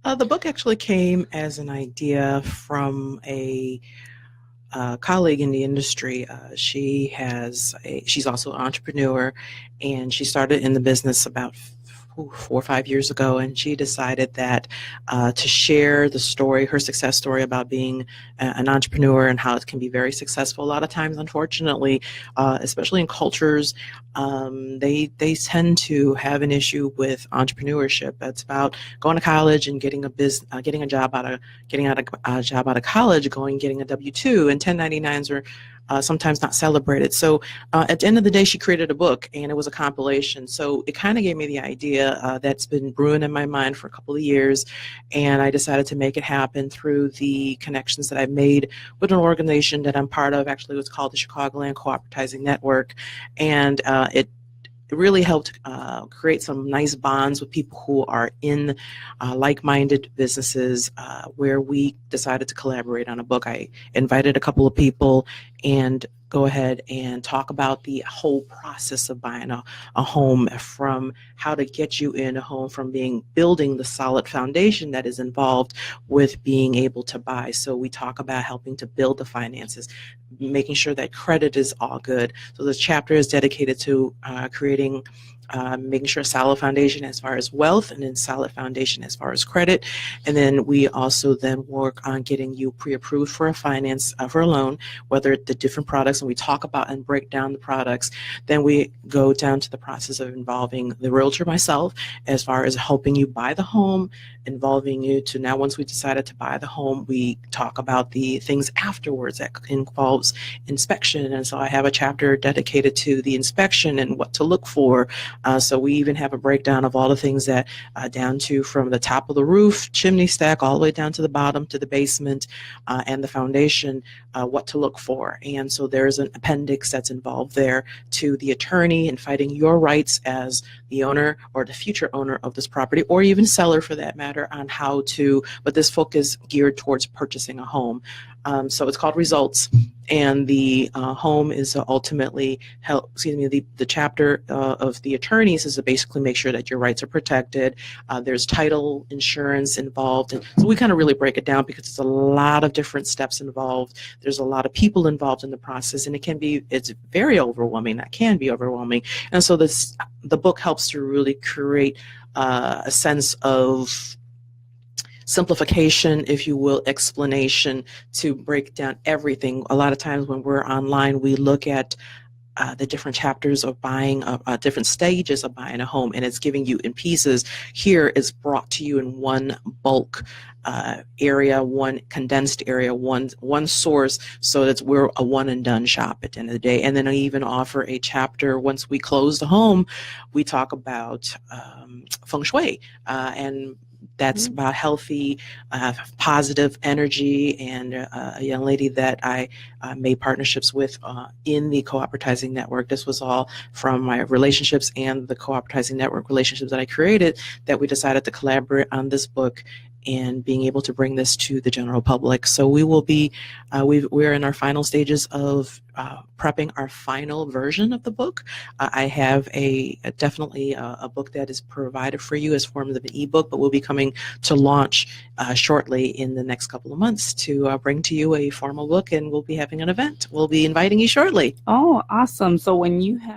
The book actually came as an idea from a colleague in the industry. She's also an entrepreneur, and she started in the business about 4 or 5 years ago, and she decided that to share the story, her success story about being an entrepreneur and how it can be very successful. A lot of times, unfortunately, especially in cultures, they tend to have an issue with entrepreneurship. It's about going to college and getting getting a job getting out of a job out of college, getting a W-2, and 1099s are sometimes not celebrated. So at the end of the day, she created a book, and it was a compilation. So it kind of gave me the idea that's been brewing in my mind for a couple of years, and I decided to make it happen through the connections that I've made with an organization that I'm part of. Actually, it was called the Chicagoland Cooperating Network, and it really helped create some nice bonds with people who are in like-minded businesses, where we decided to collaborate on a book. I invited a couple of people and go ahead and talk about the whole process of buying a home, from how to get you in a home, from building the solid foundation that is involved with being able to buy. So we talk about helping to build the finances, making sure that credit is all good. So this chapter is dedicated to making sure solid foundation as far as wealth, and then solid foundation as far as credit. And then we also then work on getting you pre-approved for for a loan, whether the different products, and we talk about and break down the products. Then we go down to the process of involving the realtor, myself, as far as helping you buy the home, involving you to now, once we decided to buy the home, we talk about the things afterwards that involves inspection. And so I have a chapter dedicated to the inspection and what to look for. So we even have a breakdown of all the things that down to from the top of the roof, chimney stack, all the way down to the bottom, to the basement, and the foundation, what to look for. And so there's an appendix that's involved there to the attorney and fighting your rights as the owner or the future owner of this property, or even seller for that matter, on how to, but this book is geared towards purchasing a home. So it's called Results, and the home is ultimately the chapter of the attorneys is to basically make sure that your rights are protected. There's title insurance involved, and so we kind of really break it down because there's a lot of different steps involved. There's a lot of people involved in the process, and it's very overwhelming. That can be overwhelming, and so the book helps to really create a sense of simplification, if you will, explanation, to break down everything. A lot of times when we're online, we look at the different chapters of buying, different stages of buying a home, and it's giving you in pieces. Here it's brought to you in one bulk area, one condensed area, one source, so that we're a one and done shop at the end of the day. And then I even offer a chapter, once we close the home, we talk about feng shui, and that's about healthy, positive energy. And a young lady that I made partnerships with in the Cooperating Network. This was all from my relationships and the Cooperating Network relationships that I created, that we decided to collaborate on this book and being able to bring this to the general public. So we will be, we're in our final stages of prepping our final version of the book. I have definitely a book that is provided for you as form of an ebook, but we'll be coming to launch shortly in the next couple of months to bring to you a formal book, and we'll be having an event. We'll be inviting you shortly. Oh, awesome. So when you have